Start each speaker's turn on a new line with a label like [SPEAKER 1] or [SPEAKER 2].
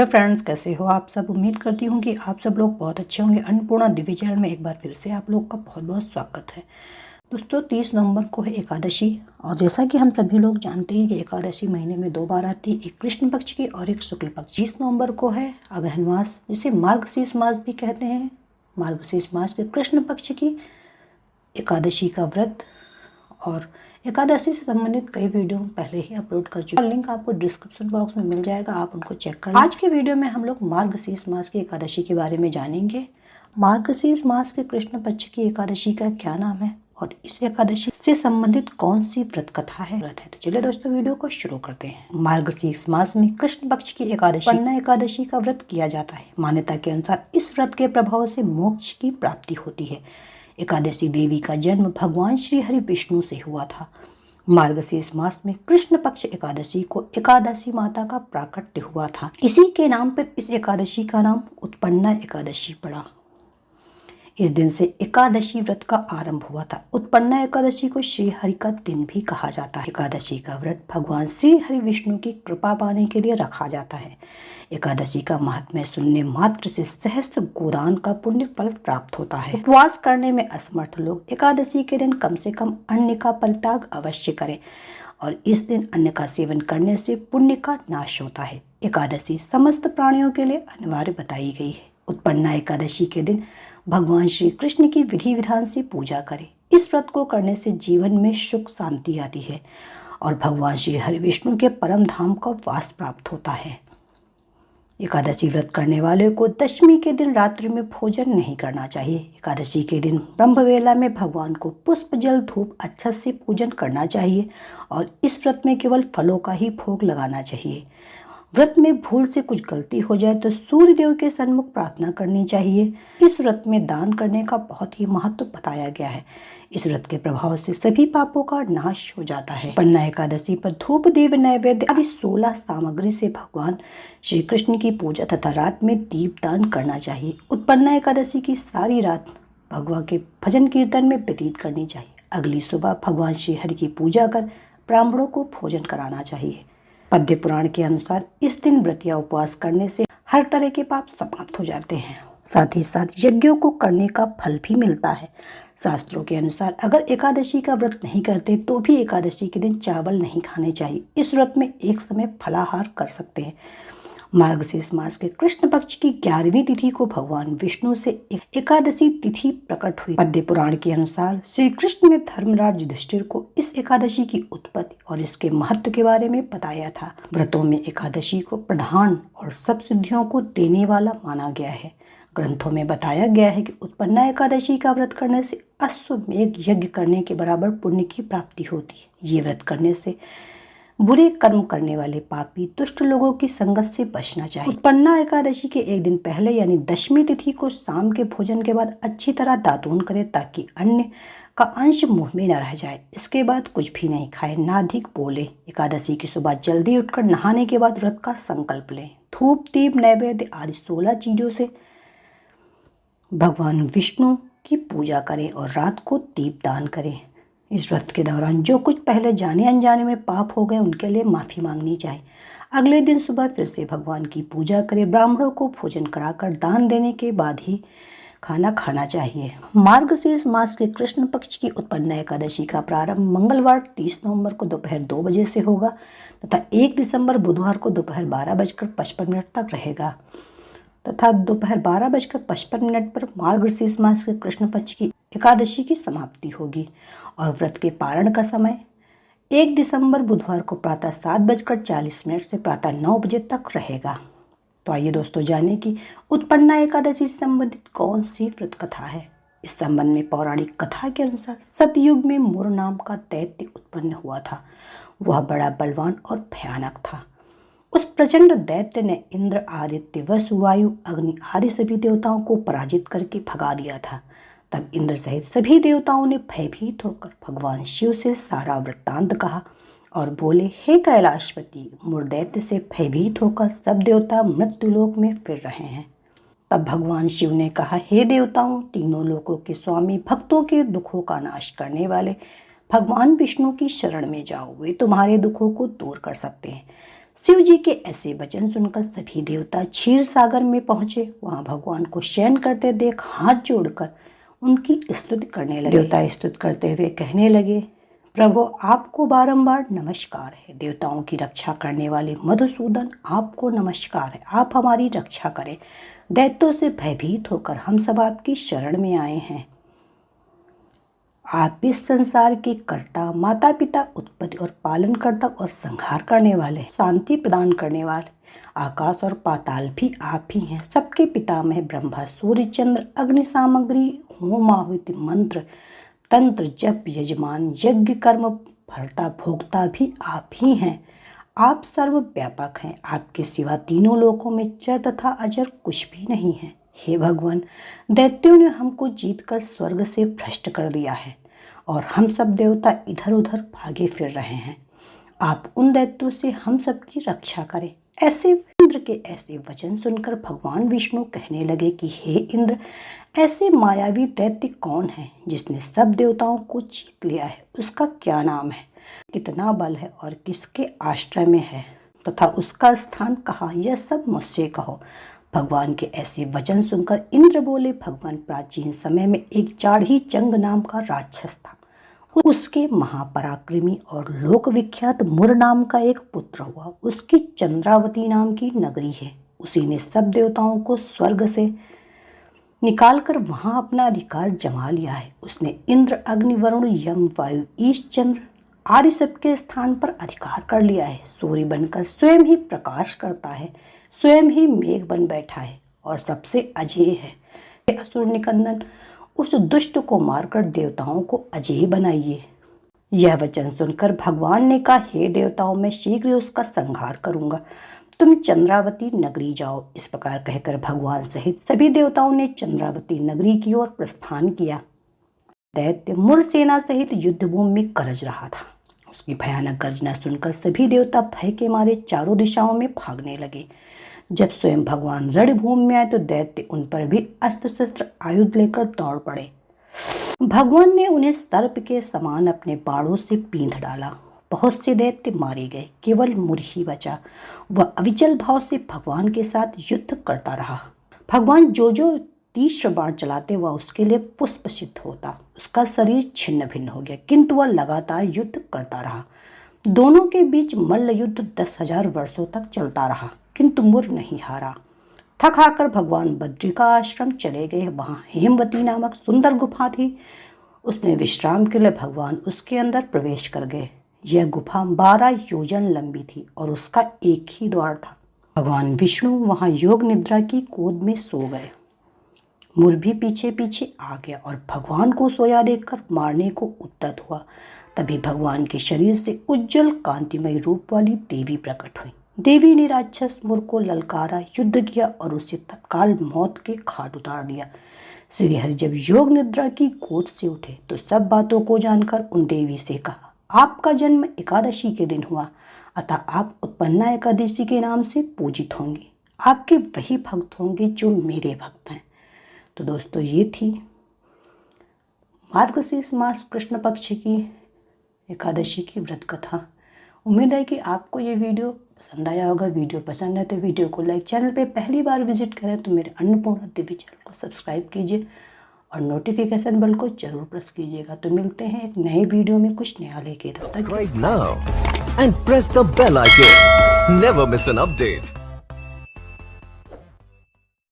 [SPEAKER 1] Hello friends, कैसे हो आप सब। उम्मीद करती हूँ कि आप सब लोग बहुत अच्छे होंगे। अन्नपूर्णा दिव्य चैनल में एक बार फिर से आप लोग का बहुत बहुत स्वागत है। दोस्तों 30 नवंबर को है एकादशी, और जैसा कि हम सभी लोग जानते हैं कि एकादशी महीने में 2 बार आती है, एक कृष्ण पक्ष की और एक शुक्ल पक्ष। 30 नवंबर को है अगहन मास, जिसे मार्गशीर्ष मास भी कहते हैं। मार्गशीर्ष मास के कृष्ण पक्ष की एकादशी का व्रत और एकादशी से संबंधित कई वीडियो पहले ही अपलोड कर चुके हैं। लिंक आपको डिस्क्रिप्शन बॉक्स में मिल जाएगा, आप उनको चेक कर लें। आज के वीडियो में हम लोग मार्गशीर्ष मास की एकादशी के बारे में जानेंगे। मार्गशीर्ष मास के कृष्ण पक्ष की एकादशी का क्या नाम है और इस एकादशी से संबंधित कौन सी व्रत कथा है। तो चलिए दोस्तों वीडियो को शुरू करते हैं। मार्गशीर्ष मास में कृष्ण पक्ष की एकादशी पन्ना एकादशी का व्रत किया जाता है। मान्यता के अनुसार इस व्रत के प्रभाव से मोक्ष की प्राप्ति होती है। एकादशी देवी का जन्म भगवान श्री हरि विष्णु से हुआ था। मार्गशीर्ष मास में कृष्ण पक्ष एकादशी को एकादशी माता का प्राकट्य हुआ था। इसी के नाम पर इस एकादशी का नाम उत्पन्ना एकादशी पड़ा। इस दिन से एकादशी व्रत का आरंभ हुआ था। उत्पन्ना एकादशी को श्री हरि का दिन भी कहा जाता है। एकादशी का व्रत भगवान श्री हरि विष्णु की कृपा पाने के लिए रखा जाता है। एकादशी का महात्म्य सुनने मात्र से सहस्त्र गोदान का पुण्य फल प्राप्त होता है। उपवास करने में असमर्थ लोग एकादशी के दिन कम से कम अन्न का परित्याग अवश्य करें, और इस दिन अन्न का सेवन करने से पुण्य का नाश होता है। एकादशी समस्त प्राणियों के लिए अनिवार्य बताई गई है। उत्पन्ना एकादशी के दिन भगवान श्री कृष्ण की विधि विधान से पूजा करें। इस व्रत को करने से जीवन में सुख शांति आती है और भगवान श्री हरि विष्णु के परम धाम का वास प्राप्त होता है। एकादशी व्रत करने वाले को दशमी के दिन रात्रि में भोजन नहीं करना चाहिए। एकादशी के दिन ब्रह्मवेला में भगवान को पुष्प जल धूप अच्छत से पूजन करना चाहिए और इस व्रत में केवल फलों का ही भोग लगाना चाहिए। व्रत में भूल से कुछ गलती हो जाए तो सूर्य देव के सन्मुख प्रार्थना करनी चाहिए। इस व्रत में दान करने का बहुत ही महत्व बताया गया है। इस व्रत के प्रभाव से सभी पापों का नाश हो जाता है। पन्ना एकादशी पर धूप दीप नैवेद्य आदि 16 सामग्री से भगवान श्री कृष्ण की पूजा तथा रात में दीप दान करना चाहिए। उत्पन्ना एकादशी की सारी रात भगवान के भजन कीर्तन में व्यतीत करनी चाहिए। अगली सुबह भगवान श्री हरि की पूजा कर ब्राह्मणों को भोजन कराना चाहिए। पद्य पुराण के अनुसार इस दिन व्रत या उपवास करने से हर तरह के पाप समाप्त हो जाते हैं। साथ ही साथ यज्ञों को करने का फल भी मिलता है। शास्त्रों के अनुसार अगर एकादशी का व्रत नहीं करते तो भी एकादशी के दिन चावल नहीं खाने चाहिए। इस व्रत में एक समय फलाहार कर सकते हैं। मार्गशीर्ष मास के कृष्ण पक्ष की 11वीं तिथि को भगवान विष्णु से एकादशी तिथि प्रकट हुई। पद्य पुराण के अनुसार श्री कृष्ण ने धर्मराज युधिष्ठिर को इस एकादशी की उत्पत्ति और इसके महत्व के बारे में बताया था। व्रतों में एकादशी को प्रधान और सब सिद्धियों को देने वाला माना गया है। ग्रंथों में बताया गया है कि उत्पन्ना एकादशी का व्रत करने से अश्वमेध यज्ञ करने के बराबर पुण्य की प्राप्ति होती है। ये व्रत करने से बुरे कर्म करने वाले पापी दुष्ट लोगों की संगत से बचना चाहिए। उत्पन्ना एकादशी के एक दिन पहले यानी दशमी तिथि को शाम के भोजन के बाद अच्छी तरह दातून करें ताकि अन्न का अंश मुंह में न रह जाए। इसके बाद कुछ भी नहीं खाएं, ना अधिक बोले। एकादशी की सुबह जल्दी उठकर नहाने के बाद व्रत का संकल्प लें। धूप दीप नैवेद्य आदि 16 चीजों से भगवान विष्णु की पूजा करें और रात को दीप दान करें। इस व्रत के दौरान जो कुछ पहले जाने अनजाने में पाप हो गए उनके लिए माफ़ी मांगनी चाहिए। अगले दिन सुबह फिर से भगवान की पूजा करें। ब्राह्मणों को भोजन कराकर दान देने के बाद ही खाना खाना चाहिए। मार्गशीर्ष मास के कृष्ण पक्ष की उत्पन्ना एकादशी का प्रारंभ मंगलवार 30 नवंबर को दोपहर 2 बजे से होगा तथा 1 दिसंबर बुधवार को दोपहर 12:55 तक रहेगा तथा दोपहर 12:55 पर मार्गशीर्ष मास के कृष्ण पक्ष की एकादशी की समाप्ति होगी और व्रत के पारण का समय 1 दिसंबर बुधवार को प्रातः 7:40 से प्रातः 9 बजे तक रहेगा। तो आइए दोस्तों जानें कि उत्पन्ना एकादशी से संबंधित कौन सी व्रत कथा है। इस संबंध में पौराणिक कथा के अनुसार सतयुग में मुर नाम का दैत्य उत्पन्न हुआ था। वह बड़ा बलवान और भयानक था। उस प्रचंड दैत्य ने इंद्र आदित्य वसु वायु अग्नि आदि सभी देवताओं को पराजित करके भगा दिया था। तब इंद्र सहित सभी देवताओं ने भयभीत होकर भगवान शिव से सारा वृत्तांत कहा और बोले, हे कैलाशपति, मुर दैत्य से भयभीत होकर सब देवता मृत्युलोक में फिर रहे हैं। तब भगवान शिव ने कहा, हे देवताओं, तीनों लोकों के स्वामी, भक्तों के दुखों का नाश करने वाले भगवान विष्णु की शरण में जाओ। वे तुम्हारे दुखों को दूर कर सकते हैं। शिव जी के ऐसे वचन सुनकर सभी देवता क्षीर सागर में पहुंचे। वहां भगवान को शयन करते देख हाथ जोड़कर उनकी स्तुति करने लगे। देवता स्तुति करते हुए कहने लगे, प्रभु आपको बारंबार नमस्कार है। देवताओं की रक्षा करने वाले मधुसूदन आपको नमस्कार है। आप हमारी रक्षा करें। दैत्यों से भयभीत होकर हम सब आपकी शरण में आए हैं। आप इस संसार के कर्ता, माता पिता, उत्पत्ति और पालन करता और संहार करने वाले, शांति प्रदान करने वाले, आकाश और पाताल भी आप ही हैं। सबके पितामह ब्रह्मा, सूर्य, चंद्र, अग्नि, सामग्री, होम, आहुति, मंत्र, तंत्र, जप, यजमान, यज्ञ, कर्म, भरता, भोक्ता भी आप ही हैं। आप सर्वव्यापक हैं। आपके सिवा तीनों लोकों में चर तथा अजर कुछ भी नहीं है। हे भगवान, दैत्यों ने हमको जीतकर स्वर्ग से भ्रष्ट कर दिया है और हम सब देवता इधर उधर भागे फिर रहे हैं। आप उन दैत्यों से हम सबकी रक्षा करें। ऐसे इंद्र के ऐसे वचन सुनकर भगवान विष्णु कहने लगे कि हे इंद्र, ऐसे मायावी दैत्य कौन है जिसने सब देवताओं को जीत लिया है? उसका क्या नाम है, कितना बल है और किसके आश्रय में है तथा उसका स्थान कहाँ, यह सब मुझसे कहो। भगवान के ऐसे वचन सुनकर इंद्र बोले, भगवान, प्राचीन समय में एक जाढ़ी चंग नाम का राक्षस था। उसके महापराक्रमी और लोक विख्यात मुर नाम का एक पुत्र हुआ। उसकी चंद्रावती नाम की नगरी है। उसी ने सब देवताओं को स्वर्ग से निकालकर वहां अपना अधिकार जमा लिया है। उसने इंद्र, अग्नि, वरुण, यम, वायु, ईश, चंद्र आदि सबके स्थान पर अधिकार कर लिया है। सूर्य बनकर स्वयं ही प्रकाश करता है, स्वयं ही मेघ बन बैठा है और सबसे अजेय है। असुर निकंदन, उस दुष्ट को मारकर देवताओं को अजेय बनाइए। यह वचन सुनकर भगवान ने कहा, हे देवताओं, मैं शीघ्र उसका संहार करूंगा। तुम चंद्रावती नगरी जाओ। इस प्रकार कहकर भगवान सहित सभी देवताओं ने चंद्रावती नगरी की ओर प्रस्थान किया। दैत्य मुर सेना सहित युद्धभूमि में गरज रहा था। उसकी भयानक गर्जना सुनकर सभी देवता भय के मारे चारों दिशाओं में भागने लगे। जब स्वयं भगवान रणभूमि में आए तो दैत्य उन पर भी अस्त्र शस्त्र आयुध लेकर दौड़ पड़े। भगवान ने उन्हें सर्प के समान अपने बाणों से पींध डाला। बहुत से दैत्य मारे गए, केवल मुर ही बचा। वह अविचल भाव से भगवान के साथ युद्ध करता रहा। भगवान जो तीक्ष्ण बाण चलाते वह उसके लिए पुष्प सिद्ध होता। उसका शरीर छिन्न भिन्न हो गया, किंतु वह लगातार युद्ध करता रहा। दोनों के बीच मल्ल युद्ध 10,000 वर्षों तक चलता रहा, किंतु मुर नहीं हारा। थक हाकर भगवान बद्री का आश्रम चले गए। वहाँ हेमवती नामक सुंदर गुफा थी। उसमें विश्राम के लिए भगवान उसके अंदर प्रवेश कर गए। यह गुफा 12 योजन लंबी थी और उसका एक ही द्वार था। भगवान विष्णु वहाँ योग निद्रा की गोद में सो गए। मुर भी पीछे पीछे आ गया और भगवान को सोया देखकर मारने को उद्यत हुआ। तभी भगवान के शरीर से उज्जवल कांतिमय रूप वाली देवी प्रकट हुई। देवी ने राक्षस मुर को ललकारा, युद्ध किया और उसे तत्काल मौत के घाट उतार दिया। श्री हरि जब योग निद्रा की गोद से उठे तो सब बातों को जानकर उन देवी से कहा, आपका जन्म एकादशी के दिन हुआ, अतः आप उत्पन्ना एकादशी के नाम से पूजित होंगे। आपके वही भक्त होंगे जो मेरे भक्त हैं। तो दोस्तों, ये थी मार्गशीर्ष मास कृष्ण पक्ष की एकादशी की व्रत कथा। उम्मीद है कि आपको ये वीडियो पसंद आया होगा। वीडियो पसंद है तो वीडियो को लाइक, चैनल पे पहली बार विजिट करें तो मेरे अन्नपूर्णा देवी चैनल को सब्सक्राइब कीजिए और नोटिफिकेशन बेल को जरूर प्रेस कीजिएगा। तो मिलते हैं एक नए वीडियो में कुछ नया लेके। तब तक
[SPEAKER 2] Subscribe now and press the bell icon. Never miss an update.